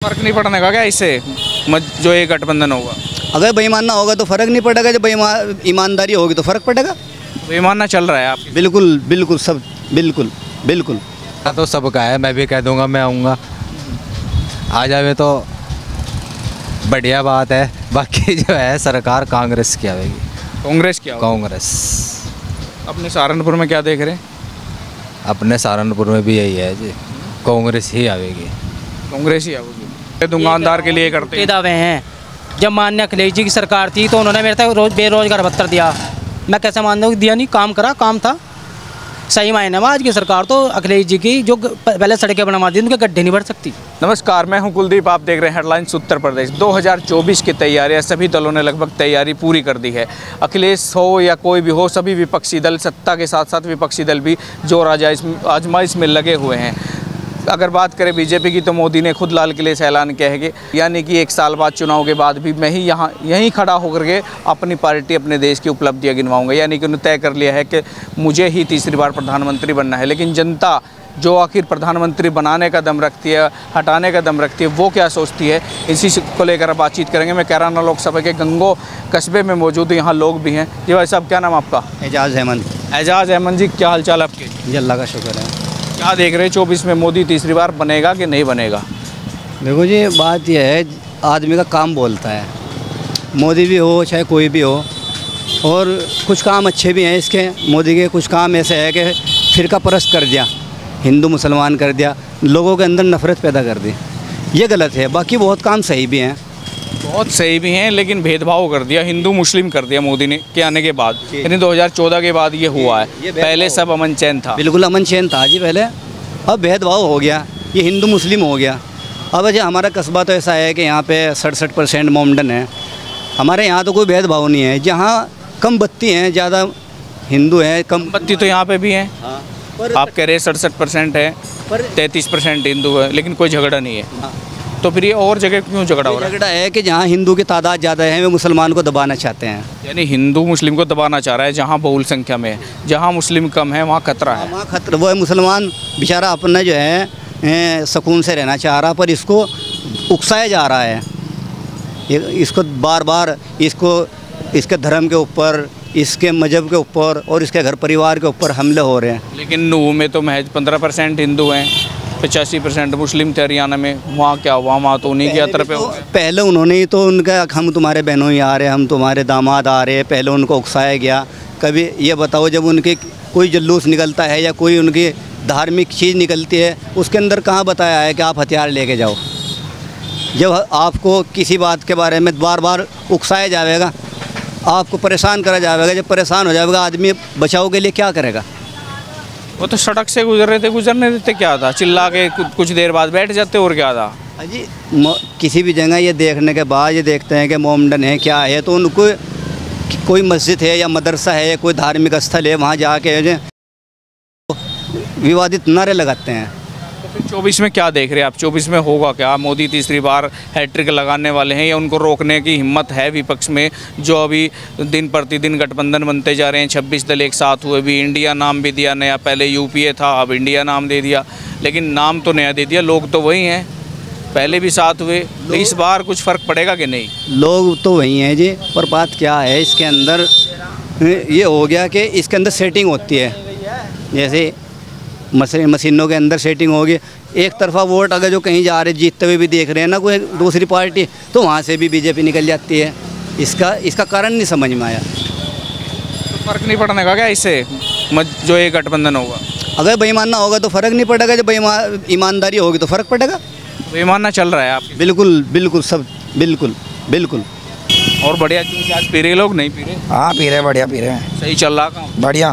फर्क नहीं पड़ने का क्या इससे जो ये गठबंधन होगा? अगर बेईमानना होगा तो फ़र्क नहीं पड़ेगा, जब ईमानदारी होगी तो फ़र्क पड़ेगा। बेईमानना चल रहा है आप? बिल्कुल बिल्कुल सब बिल्कुल बिल्कुल। तो सबका है, मैं भी कह दूंगा मैं आऊँगा, आ जावे तो बढ़िया बात है। बाकी जो है सरकार कांग्रेस की आएगी। कांग्रेस क्या होगा? कांग्रेस। अपने सहारनपुर में क्या देख रहे हैं? अपने सहारनपुर में भी यही है जी, कांग्रेस ही आएगी। कांग्रेस ही आएगी। दुकानदार के लिए करते हैं दावे हैं। जब माननीय अखिलेश जी की सरकार थी तो उन्होंने मेरे तक बेरोजगार भत्ता दिया, मैं कैसे मान दूँ? दिया नहीं, काम करा, काम था सही मायने में। आज की सरकार तो अखिलेश जी की जो पहले सड़कें बनवा दी उनके गड्ढे नहीं भर सकती। नमस्कार, मैं हूं कुलदीप, आप देख रहे हैं हेडलाइंस उत्तर प्रदेश। 2024 की तैयारियां सभी दलों ने लगभग तैयारी पूरी कर दी है। अखिलेश हो या कोई भी हो, सभी विपक्षी दल, सत्ता के साथ साथ विपक्षी दल भी जोर आजमाइश में लगे हुए हैं। अगर बात करें बीजेपी की तो मोदी ने खुद लाल किले से ऐलान किया है कि यानी कि 1 साल बाद चुनाव के बाद भी मैं ही यहीं खड़ा होकर के अपनी पार्टी, अपने देश की उपलब्धियां गिनवाऊंगा। यानी कि उन्होंने तय कर लिया है कि मुझे ही तीसरी बार प्रधानमंत्री बनना है। लेकिन जनता जो आखिर प्रधानमंत्री बनाने का दम रखती है, हटाने का दम रखती है, वो क्या सोचती है, इसी को लेकर बातचीत करेंगे। मैं कैराना लोकसभा के गंगो कस्बे में मौजूद हूँ, यहाँ लोग भी हैं। जी भाई साहब, क्या नाम आपका? एजाज अहमद। एजाज अहमद जी, क्या हाल चाल आपके? जी अल्लाह का शुक्र है। क्या देख रहे हैं 24 में मोदी तीसरी बार बनेगा कि नहीं बनेगा? देखो जी, बात यह है आदमी का काम बोलता है, मोदी भी हो चाहे कोई भी हो। और कुछ काम अच्छे भी हैं इसके, मोदी के कुछ काम ऐसे है कि फ़िरका परस्त कर दिया, हिंदू मुसलमान कर दिया, लोगों के अंदर नफ़रत पैदा कर दी, ये गलत है। बाकी बहुत काम सही भी हैं, बहुत सही भी हैं, लेकिन भेदभाव कर दिया, हिंदू मुस्लिम कर दिया मोदी ने के आने के बाद। यानी 2014 के बाद ये हुआ है। पहले सब अमन चैन था। बिल्कुल अमन चैन था जी पहले, अब भेदभाव हो गया, ये हिंदू मुस्लिम हो गया। अब अच्छा, हमारा कस्बा तो ऐसा है कि यहाँ पे 67% मोमडन है। हमारे यहाँ तो कोई भेदभाव नहीं है। जहाँ कम बत्ती हैं, ज़्यादा हिंदू हैं, कम बत्ती तो यहाँ पे भी हैं। हाँ, आप कह रहे हैं 67% है, 33% हिंदू है, लेकिन कोई झगड़ा नहीं है। हाँ। तो फिर ये और जगह क्यों झगड़ा हो रहा है? झगड़ा है कि जहाँ हिंदू की तादाद ज़्यादा है, वे मुसलमान को दबाना चाहते हैं। यानी हिंदू मुस्लिम को दबाना चाह रहा है, जहाँ बहुल संख्या में है। जहाँ मुस्लिम कम है वहाँ खतरा है। वहाँ खतरा, वो मुसलमान बेचारा अपना जो है सुकून से रहना चाह रहा, पर इसको उकसाया जा रहा है। इसको बार बार इसके धर्म के ऊपर, इसके मजहब के ऊपर और इसके घर परिवार के ऊपर हमले हो रहे हैं। लेकिन नूह में तो महज 15% हिंदू हैं, 85% मुस्लिम थे हरियाणा में। वहाँ क्या हुआ? वहाँ तो उन्हीं की यात्रा पे हो गए। पहले उन्होंने ही तो उनका हम तुम्हारे बहनों ही आ रहे हैं, हम तुम्हारे दामाद आ रहे हैं, पहले उनको उकसाया गया। कभी ये बताओ, जब उनके कोई जुलूस निकलता है या कोई उनकी धार्मिक चीज़ निकलती है, उसके अंदर कहाँ बताया है कि आप हथियार लेके जाओ? जब आपको किसी बात के बारे में बार बार उकसाया जाएगा, आपको परेशान करा जाएगा, जब परेशान हो जाएगा आदमी, बचाव के लिए क्या करेगा? वो तो सड़क से गुजर रहे थे, गुजरने देते, क्या था? चिल्ला के कुछ देर बाद बैठ जाते, और क्या था? जी किसी भी जगह ये देखने के बाद ये देखते हैं कि मोमडन है क्या है, तो उनको कोई मस्जिद है या मदरसा है या कोई धार्मिक स्थल है, वहाँ जाके विवादित नारे लगाते हैं। तो फिर 24 में क्या देख रहे हैं आप? 24 में होगा क्या? मोदी तीसरी बार हैट्रिक लगाने वाले हैं या उनको रोकने की हिम्मत है विपक्ष में, जो अभी दिन प्रतिदिन गठबंधन बनते जा रहे हैं? 26 दल एक साथ हुए, भी इंडिया नाम भी दिया नया, पहले यूपीए था, अब इंडिया नाम दे दिया, लेकिन नाम तो नया दे दिया, लोग तो वही हैं, पहले भी साथ हुए। तो इस बार कुछ फ़र्क पड़ेगा कि नहीं? लोग तो वही हैं जी, पर बात क्या है, इसके अंदर ये हो गया कि इसके अंदर सेटिंग होती है। जैसे मशीनों के अंदर सेटिंग होगी, एक तरफा वोट अगर जो कहीं जा रहे जीतते हुए भी देख रहे हैं ना कोई दूसरी पार्टी, तो वहाँ से भी बीजेपी निकल जाती है। इसका कारण नहीं समझ में आया। तो फ़र्क नहीं पड़ने का क्या इससे जो ये गठबंधन होगा? अगर बेईमानना होगा तो फ़र्क नहीं पड़ेगा, जब ईमानदारी होगी तो फ़र्क पड़ेगा। बेईमानना चल रहा है आप? बिल्कुल बिल्कुल सब बिल्कुल बिल्कुल। और बढ़िया जूस पी रहे लोग? नहीं पी रहे? हाँ पी रहे, बढ़िया पी रहे हैं। सही चल रहा काम? बढ़िया।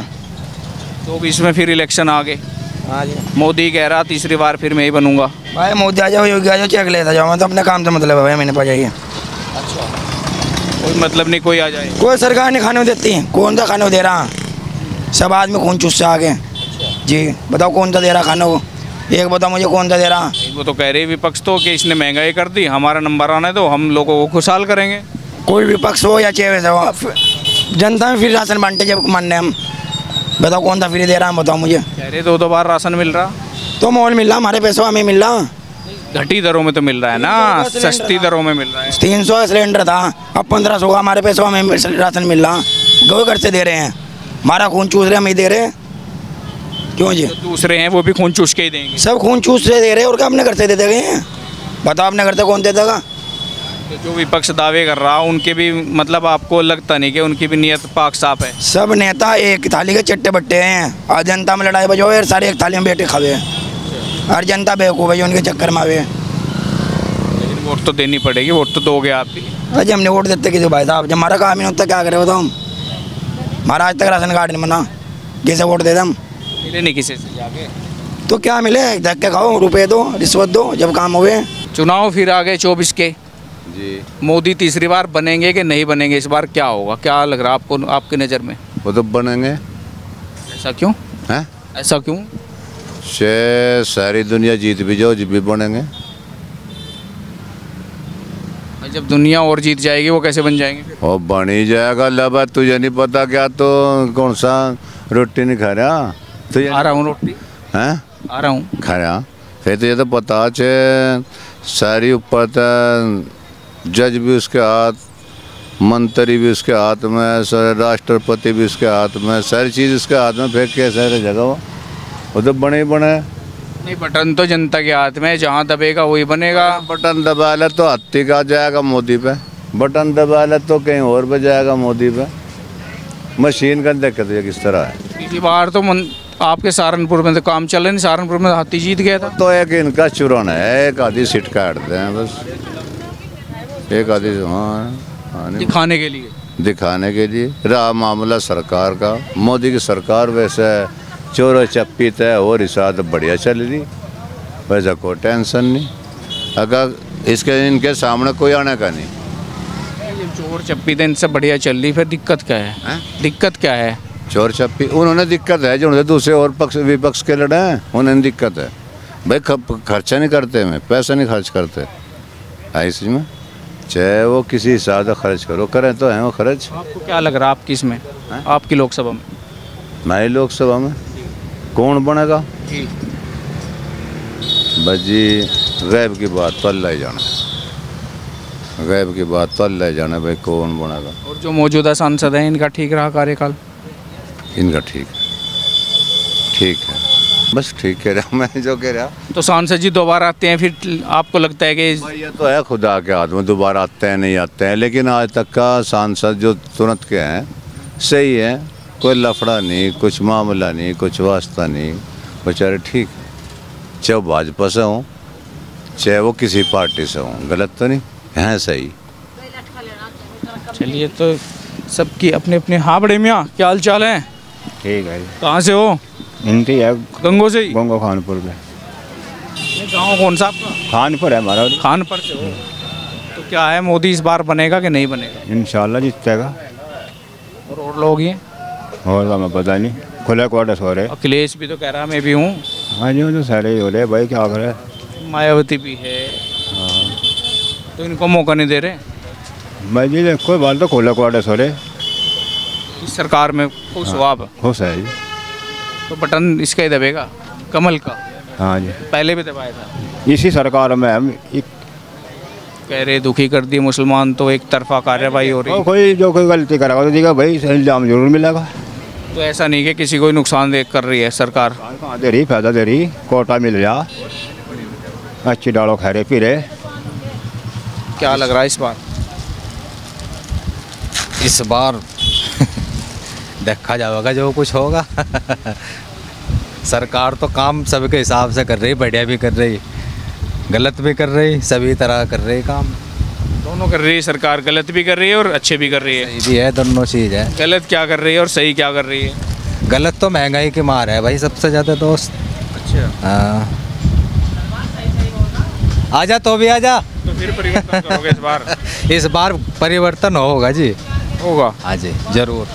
तो इसमें फिर इलेक्शन आ गए, हाँ जी। मोदी कह रहा तीसरी बार फिर मैं ही बनूंगा। भाई मोदी आ जाओ, योगी आ जाओ, चेक लेता जाओ, मैं तो अपने काम से मतलब है भाई, मैंने पा जाइए। अच्छा, कोई मतलब नहीं कोई आ जाए? कोई सरकार नहीं खाने देती, कौन सा खाने दे रहा? सब आदमी खून चूस से आ गए जी। बताओ कौन सा दे रहा खाने को? एक बताओ मुझे कौन सा दे रहा? वो तो कह रहे विपक्ष तो कि इसने महंगाई कर दी, हमारा नंबर आने दो, हम लोगों को खुशहाल करेंगे। कोई विपक्ष हो या चेहरे हो, जनता में फिर राशन बांटे जब मानने हम। बताओ कौन सा फ्री दे रहा है, बताओ मुझे। कह रहे 2 बार राशन मिल रहा, तो माहौल मिल रहा, हमारे पैसों हमें मिल रहा। घटी दरों में तो मिल रहा है ना, सस्ती दरों में मिल रहा है। 300 का सिलेंडर था, अब 1500 का हमारे पैसों में राशन मिल रहा। गौ घर से दे रहे हैं, हमारा खून चूस रहे हैं, हम ही दे रहे हैं। क्यों जी? जो दूसरे हैं वो भी खून चूस के ही देंगे। सब खून चूस से दे रहे हैं और क्या अपने घर से दे गए हैं? बताओ अपने घर से कौन दे देगा? तो जो विपक्ष दावे कर रहा उनके भी मतलब आपको लगता नहीं कि उनकी भी नीयत पाक साफ है? सब नेता एक थाली के चट्टे बट्टे हैं और जनता में लड़ाई बजाओ यार, सारे एक थाली में बैठे खावे हैं और जनता बेवकूफ़ है जो उनके चक्कर में आवे। लेकिन वोट तो देनी पड़ेगी, वोट तो दोगे आप भी। अरे हमने वोट देते किसी भाई साहब, जब हमारा काम ही नहीं होता क्या करें बताओ हम? हमारा आज तक राशन कार्ड नहीं बना, किसे वोट दे हम? मिले नहीं किसी से जाके तो क्या मिले? धक्के खाओ, रुपये दो, रिश्वत दो, जब काम हुए। चुनाव फिर आ गए 24 के जी। मोदी तीसरी बार बनेंगे कि नहीं बनेंगे? इस बार क्या होगा, क्या लग रहा है आपको, आपकी नज़र में? वो तो बनेंगे। ऐसा क्यों? हैं? ऐसा क्यों? सारी दुनिया जीत भी जाओ जब भी बनेंगे। जब दुनिया और जीत जाएगी वो कैसे बन जाएंगे फिर? और बन ही जाएगा। लबा तुझे नहीं पता क्या, तो कौन सा रोटी नहीं खा रहा तुझे? आ रहा हूँ रोटी, हैं? आ रहा हूँ। खा रहा फिर तुझे तो पता छे सारी ऊपर जज भी उसके हाथ, मंत्री भी उसके हाथ में, राष्ट्रपति भी उसके हाथ में, सारी चीज़ उसके हाथ में। फेंक के सारे जगह वो तो बने ही बने। नहीं, बटन तो जनता के हाथ में है, जहाँ दबेगा वही बनेगा। बटन दबा ले तो हत्ती का जाएगा मोदी पे, बटन दबा ले तो कहीं और पे जाएगा मोदी पे। मशीन का दिक्कत है किस तरह है। पिछली बार तो आपके सहारनपुर में तो काम चल रहा नहीं, सहारनपुर में हाथी जीत गया था। तो एक इनका चुरन है, एक आधी सीट काटते हैं बस, एक आधी। हाँ दिखाने के लिए, दिखाने के लिए रहा मामला सरकार का। मोदी की सरकार वैसे चोर चप्पी तय और हिसाब बढ़िया चल रही, वैसा कोई टेंशन नहीं। अगर इसके इनके सामने कोई आने का नहीं। चोर चप्पी तो इनसे बढ़िया चल रही, फिर दिक्कत क्या है? दिक्कत क्या है? चोर चप्पी उन्होंने दिक्कत है जो उन्होंने दूसरे और पक्ष विपक्ष के लड़े हैं, उन्हें दिक्कत है भाई। खर्चा नहीं करते में, पैसा नहीं खर्च करते ऐसे में, चाहे वो किसी हिसाब से खर्च करो, करें तो है वो खर्च। आपको क्या लग रहा है, आप किस में, आपकी लोकसभा में? मैं लोकसभा में कौन बनेगा जी, बस जी गैब की बात तो अल्लाह ही जाना, गैब की बात तो अल्लाह ही जाना भाई कौन बनेगा। और जो मौजूदा सांसद हैं इनका ठीक रहा कार्यकाल? इनका ठीक है, बस ठीक कह रहा मैं जो कह रहा। तो सांसद जी दोबारा आते हैं, फिर आपको लगता है कि भाई ये तो है खुदा के हाथ में, दोबारा आते हैं नहीं आते हैं, लेकिन आज तक का सांसद जो तुरंत के हैं सही है, कोई लफड़ा नहीं, कुछ मामला नहीं, कुछ वास्ता नहीं, बेचारे ठीक, चाहे वो भाजपा से हों चाहे वो किसी पार्टी से हों, गलत तो नहीं हैं, सही। चलिए, तो सबकी अपने अपने। हाँ बड़े मियाँ, क्या हाल चाल है? ठीक है। कहाँ से हो? इनती है गंगो से ही? गंगो खानपुर में। गाँव कौन सा आपका? खानपुर है हमारा। खानपुर से हो? तो क्या है, मोदी इस बार बनेगा कि नहीं बनेगा? इंशाल्लाह जीतेगा। और लोग हैं और हमें पता नहीं, खुले क्वार्टर्स हो रहे। अखिलेश भी तो कह रहा मैं भी हूँ। हाँ जी, वो तो सारे ही हो रहे भाई, क्या करे। मायावती भी है, तो इनको मौका नहीं दे रहे। भाई जी कोई बात, तो खुले क्वार्टर्स हो रहे। इस सरकार में खुश हो आप? खुश है जी। तो बटन इसका ही दबेगा, कमल का? हाँ जी, पहले भी दबाया था। इसी सरकार में हम कह रहे दुखी कर दिए मुसलमान, तो एक तरफा कार्रवाई हो रही। कोई जो कोई गलती करेगा तो देगा भाई, इल्जाम जरूर मिलेगा। तो ऐसा नहीं कि किसी को नुकसान दे कर रही है सरकार? कहाँ दे रही, फायदा दे रही, कोटा मिल जा, अच्छी डालो खैरे फिरे। क्या लग रहा है इस बार? इस बार देखा जाएगा जो कुछ होगा। सरकार तो काम सबके हिसाब से कर रही, बढ़िया भी कर रही, गलत भी कर रही, सभी तरह कर रही काम। दोनों कर रही है सरकार, गलत भी कर रही है और अच्छे भी कर रही है। सही भी है, दोनों चीज़ है। गलत क्या कर रही है और सही क्या कर रही है? गलत तो महंगाई की मार है भाई सबसे ज़्यादा दोस्त। अच्छा, हाँ, आजा तो भी आजा। तो फिर परिवर्तन करोगे इस बार? इस बार परिवर्तन होगा जी, होगा। हाँ जी जरूर।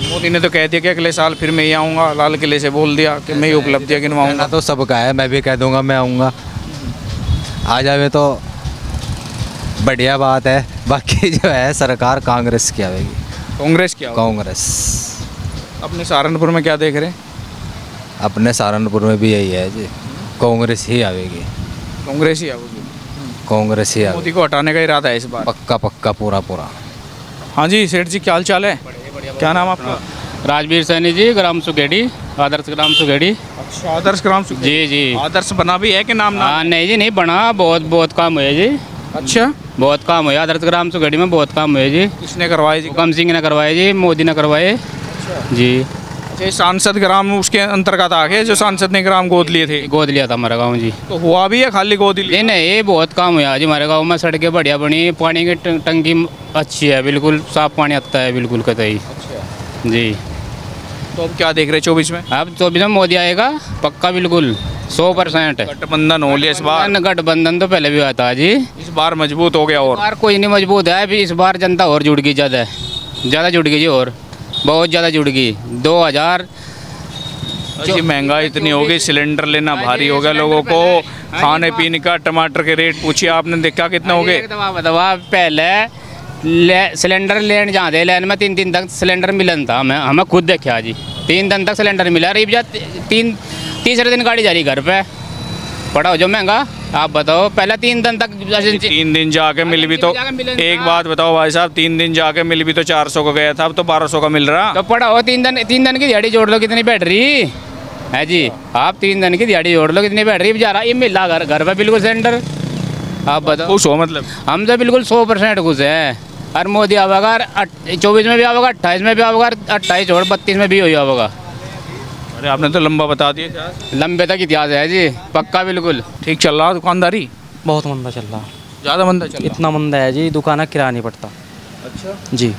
मोदी ने तो कह दिया कि अगले साल फिर मैं ही आऊँगा, लाल किले से बोल दिया कि मैं ही उपलब्धियाँ गिनवाऊँगा। तो सबका है, मैं भी कह दूंगा मैं आऊँगा, आ जावे तो बढ़िया बात है। बाकी जो है सरकार कांग्रेस की आएगी। कांग्रेस क्या होगा? कांग्रेस। अपने सहारनपुर में क्या देख रहे हैं? अपने सहारनपुर में भी यही है जी। कांग्रेस ही आवेगी, कांग्रेस ही आएगी। कांग्रेस ही आवेगी, मोदी को हटाने का इरादा है इस बार। पक्का पक्का पूरा पूरा। हाँ जी सेठ जी, क्या हाल चाल है? क्या नाम आपका? राजवीर सैनी जी, ग्राम सुखेड़ी, आदर्श ग्राम सुखेड़ी। अच्छा, आदर्श ग्राम जी जी। आदर्श बना भी है कि नाम हाँ नहीं जी, नहीं बना, बहुत काम हुए जी, अच्छा, बहुत काम हुए आदर्श ग्राम सुखेड़ी में, बहुत काम हुए जी। किसने करवाए जी? हुकम सिंह ने करवाए जी, मोदी ने करवाए जी। अच्छा, ये सांसद ग्राम उसके अंतर्गत आ गए जो सांसद ने ग्राम गोद लिए थे? गोद लिया था हमारा गाँव जी। तो हुआ भी है खाली गोद ही लिया? नहीं नहीं, ये बहुत काम हुआ जी हमारे गाँव में। सड़कें बढ़िया बनी, पानी की टंकी अच्छी है, बिल्कुल साफ पानी आता है, बिल्कुल कतई जी। तो अब क्या देख रहे 24 में? अब 24 में मोदी आएगा पक्का, बिल्कुल 100%। गठबंधन हो लिया इस बार? गठबंधन तो पहले भी हुआ था जी, इस बार मजबूत हो गया। और बार कोई नहीं मजबूत है अभी, इस बार जनता और जुड़ गई, ज़्यादा जुड़ गई जी, और बहुत ज़्यादा जुड़ गई। 2000 जी महंगाई इतनी हो गई, सिलेंडर लेना भारी हो गया लोगों को, खाने पीने का, टमाटर के रेट पूछिए आपने, देखा कितना हो गए? दवा पहले सिलेंडर लेने जाते लाइन में 3 दिन तक सिलेंडर मिलन था, हमें खुद देखा जी, 3 दिन तक सिलेंडर मिला रही, तीसरे दिन गाड़ी जा रही घर पे, पड़ा हो जो महंगा। आप बताओ, पहले 3 दिन तक 3 दिन जाके मिल भी तो, एक बात बताओ भाई साहब, 3 दिन जाके मिल भी तो 400 का गया था, अब तो 1200 का मिल रहा। तो पड़ा हो 3 दिन की दिहाड़ी जोड़ लो, कितनी बैठ रही है जी? आप 3 दिन की दिहाड़ी जोड़ लो, कितनी बैठ रही जा रहा, ये मिला घर पे बिल्कुल सिलेंडर। आप बताओ, खुश हो? मतलब हम तो बिल्कुल 100% खुश हैं। और मोदी आवेगा 24 में भी आवेगा, 28 में भी आवेगा, 28 और 32 में भी होगा। अरे आपने तो लंबा बता दिया। लंबे तक इतिहास है जी, पक्का बिल्कुल। ठीक चल रहा दुकानदारी? बहुत मंदा चल रहा, ज़्यादा मंदा चल रहा? इतना मंदा है जी, दुकान किराया नहीं पड़ता। अच्छा जी,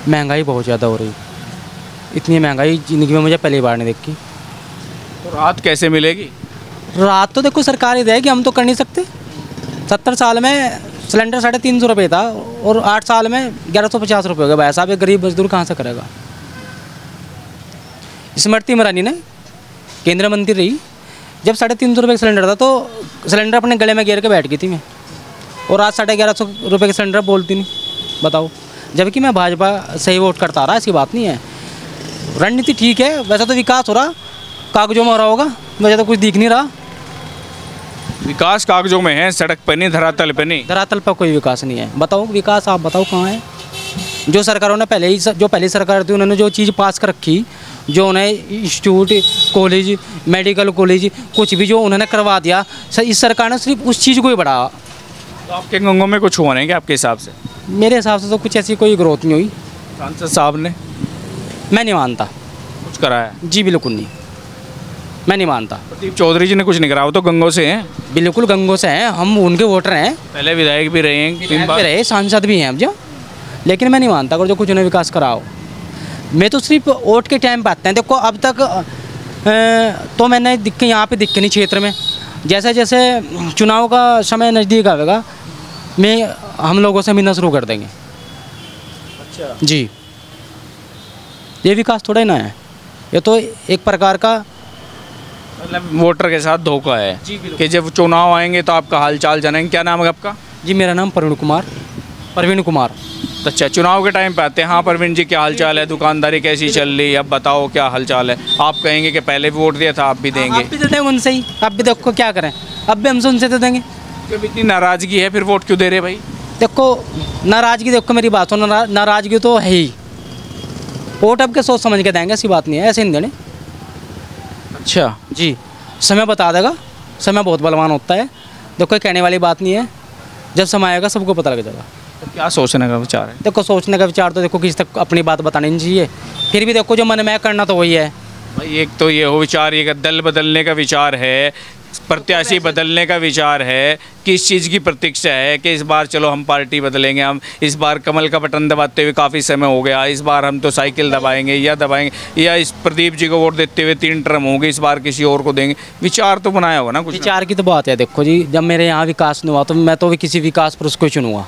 महंगाई बहुत ज़्यादा हो रही, इतनी महंगाई ज़िंदगी में मुझे पहली बार नहीं देखी। तो रात कैसे मिलेगी? रात तो देखो सरकार ही देगी, हम तो कर नहीं सकते। 70 साल में सिलेंडर 350 रुपये था, और 8 साल में 1150 रुपये हो गया। भाई साहब, एक गरीब मजदूर कहाँ से करेगा? स्मृति ईरानी ने केंद्रीय मंत्री रही, जब 350 रुपये का सिलेंडर था तो सिलेंडर अपने गले में घेर के बैठ गई थी मैं, और आज 1150 रुपये का सिलेंडर बोलती नहीं, बताओ। जबकि मैं भाजपा सही वोट करता आ रहा, ऐसी बात नहीं है। रणनीति ठीक है, वैसा तो विकास हो रहा, कागजों में हो रहा होगा, वैसे तो कुछ दिख नहीं रहा। विकास कागजों में है, सड़क पे नहीं, धरातल पे नहीं। धरातल पर कोई विकास नहीं है। बताओ विकास, आप बताओ कहाँ है? जो सरकारों ने पहली सरकार थी, उन्होंने जो चीज़ पास कर रखी, जो उन्हें इंस्टीट्यूट, कॉलेज, मेडिकल कॉलेज, कुछ भी जो उन्होंने करवा दिया, इस सरकार ने सिर्फ उस चीज़ को ही बढ़ावा। तो आपके गंगों में कुछ हुआ नहीं क्या आपके हिसाब से? मेरे हिसाब से तो कुछ ऐसी कोई ग्रोथ नहीं हुई। सांसद साहब ने मैं नहीं मानता कुछ कराया? जी बिल्कुल नहीं, मैं नहीं मानता। प्रदीप चौधरी जी ने कुछ नहीं करा, वो तो गंगों से हैं। बिल्कुल गंगों से हैं, हम उनके वोटर हैं, पहले विधायक भी रहे हैं, 3 बार रहे, सांसद भी हैं अब जो, लेकिन मैं नहीं मानता अगर जो कुछ उन्हें विकास कराओ। मैं तो सिर्फ वोट के टाइम पे आते हैं। देखो अब तक तो मैंने यहाँ पे दिक्कत नहीं क्षेत्र में, जैसे जैसे चुनाव का समय नज़दीक आएगा, हम लोगों से मिलना शुरू कर देंगे। अच्छा जी, ये विकास थोड़ा ही ना है, ये तो एक प्रकार का मतलब वोटर के साथ धोखा है कि जब चुनाव आएंगे तो आपका हाल चाल जानेंगे। क्या नाम है आपका? जी मेरा नाम प्रवीण कुमार। अच्छा, चुनाव के टाइम पे आते हैं। हाँ प्रवीण जी, क्या हाल चाल है? दुकानदारी कैसी चल रही है? अब बताओ क्या हाल चाल है? आप कहेंगे कि पहले भी वोट दिया था, आप भी देंगे। आप भी दे देंगे उनसे ही, आप भी देखो क्या करें, अब भी हमसे उनसे दे देंगे। जब इतनी नाराज़गी है फिर वोट क्यों दे रहे भाई? देखो नाराज़गी, देखो मेरी बात हो, नाराज़गी तो है ही, वोट अब के सोच समझ के देंगे, ऐसी बात नहीं है, ऐसे नहीं देने। अच्छा जी, समय बता देगा, समय बहुत बलवान होता है। देखो कहने वाली बात नहीं है, जब समय आएगा सबको पता लग जाएगा। तो क्या सोचने का विचार है? देखो सोचने का विचार तो देखो किसी तक अपनी बात बतानी नहीं चाहिए, फिर भी देखो जो मन में करना तो वही है भाई। एक तो ये हो विचार, ये दल बदलने का विचार है, प्रत्याशी बदलने का विचार है, किस चीज़ की प्रतीक्षा है कि इस बार चलो हम पार्टी बदलेंगे, हम इस बार कमल का बटन दबाते हुए काफ़ी समय हो गया, इस बार हम तो साइकिल दबाएंगे या इस प्रदीप जी को वोट देते हुए 3 टर्म होंगे, इस बार किसी और को देंगे। विचार तो बनाया होगा ना कुछ? विचार की तो बात है। देखो जी, जब मेरे यहाँ विकास नहीं हुआ तो मैं तो भी किसी विकास पुरुष को चुनूँगा,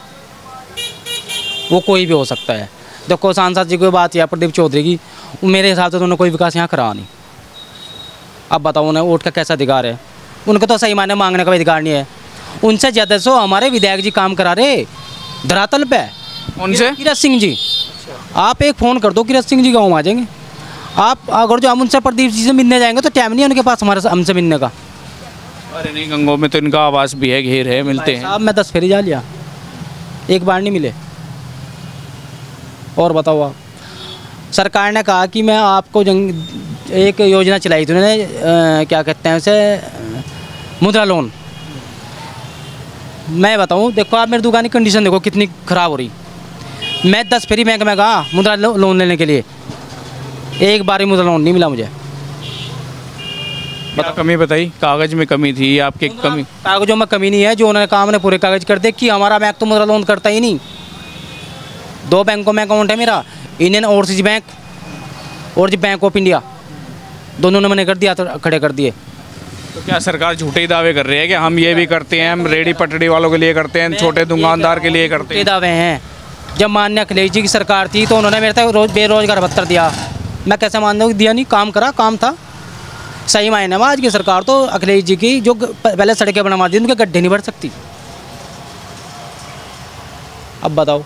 वो कोई भी हो सकता है। देखो सांसद जी की बात है, प्रदीप चौधरी की, मेरे हिसाब से तो उन्होंने कोई विकास यहाँ करा नहीं। अब बताओ उन्हें वोट का कैसा अधिकार है? उनको तो सही मायने मांगने का भी अधिकार नहीं है। उनसे ज़्यादा सो हमारे विधायक जी काम करा रहे धरातल पे। उनसे किरत सिंह जी, आप एक फ़ोन कर दो, किरत सिंह जी गाँव आ जाएंगे। आप अगर जो हम उनसे प्रदीप जी से मिलने जाएंगे तो टाइम नहीं है उनके पास हमसे मिलने का। अरे नहीं, गंगो में तो इनका आवास भी है, घेर है, मिलते हैं। साहब मैं 10 फेरी जा लिया, एक बार नहीं मिले। और बताओ आप, सरकार ने कहा कि मैं आपको एक योजना चलाई थी उन्होंने, क्या कहते हैं उसे, मुद्रा लोन। मैं बताऊं, देखो आप मेरी दुकान की कंडीशन देखो कितनी ख़राब हो रही। मैं 10 फेरी बैंक में गया मुद्रा लोन लेने के लिए, एक बार ही मुद्रा लोन नहीं मिला मुझे। क्या कमी बताई? कागज़ में कमी थी या आपके कमी? कागजों में कमी नहीं है, जो उन्होंने कहा हमने पूरे कागज कर दे कि हमारा बैंक तो मुद्रा लोन करता ही नहीं। 2 बैंकों में अकाउंट है मेरा, इंडियन ओवरसीज बैंक और जी बैंक ऑफ इंडिया, दोनों ने मैंने कर दिया, तो खड़े कर दिए। तो क्या सरकार झूठे ही दावे कर रही है कि हम ये भी करते हैं, हम रेडी पटड़ी वालों के लिए करते हैं, छोटे दुकानदार के लिए करते ये हैं? दावे हैं। जब माननीय अखिलेश जी की सरकार थी तो उन्होंने मेरे तक बेरोजगार भत्ता दिया, मैं कैसे मान दूँ? दिया नहीं, काम करा, काम था सही मायने में। आज की सरकार तो अखिलेश जी की जो पहले सड़कें बनवा दी, उनके गड्ढे नहीं भर सकती। अब बताओ।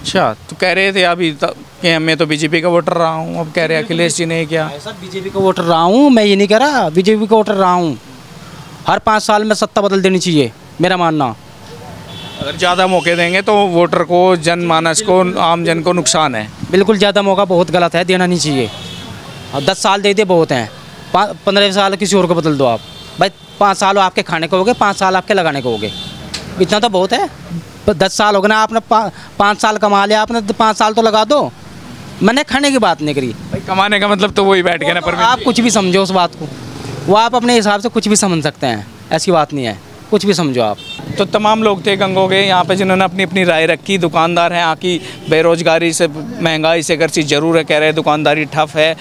अच्छा, तो कह रहे थे अभी कि मैं तो बीजेपी का वोटर रहा हूँ, अब कह रहे हैं अखिलेश जी ने क्या? ऐसा बीजेपी का वोटर रहा हूँ, मैं ये नहीं कह रहा, बीजेपी का वोटर रहा हूँ। हर 5 साल में सत्ता बदल देनी चाहिए, मेरा मानना। अगर ज़्यादा मौके देंगे तो वोटर को, जनमानस को, आम जन को नुकसान है। बिल्कुल, ज़्यादा मौका बहुत गलत है, देना नहीं चाहिए। और 10 साल दे दे बहुत हैं, 15 साल किसी और को बदल दो आप। भाई 5 साल आपके खाने को हो गए, 5 साल आपके लगाने को हो गए, इतना तो बहुत है। 10 साल हो गए ना, आपने 5 साल कमा लिया आपने, 5 साल तो लगा दो। मैंने खाने की बात नहीं करी। भाई कमाने का मतलब तो वही बैठ गया ना। पर आप कुछ भी समझो उस बात को, वो आप अपने हिसाब से कुछ भी समझ सकते हैं, ऐसी बात नहीं है, कुछ भी समझो आप। तो तमाम लोग थे गंगो के यहाँ पे जिन्होंने अपनी अपनी राय रखी। दुकानदार हैं, आकी बेरोजगारी से, महंगाई से अगर चीज़ ज़रूर है, कह रहे हैं दुकानदारी ठप है।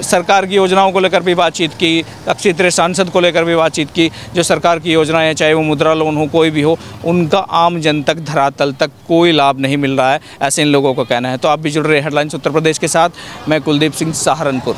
सरकार की योजनाओं को लेकर भी बातचीत की, अक्षय तृतीया सांसद को लेकर भी बातचीत की। जो सरकार की योजनाएं हैं, चाहे वो मुद्रा लोन हो, कोई भी हो, उनका आम जन तक, धरातल तक कोई लाभ नहीं मिल रहा है, ऐसे इन लोगों का कहना है। तो आप भी जुड़ रहे हेडलाइंस उत्तर प्रदेश के साथ। मैं कुलदीप सिंह, सहारनपुर।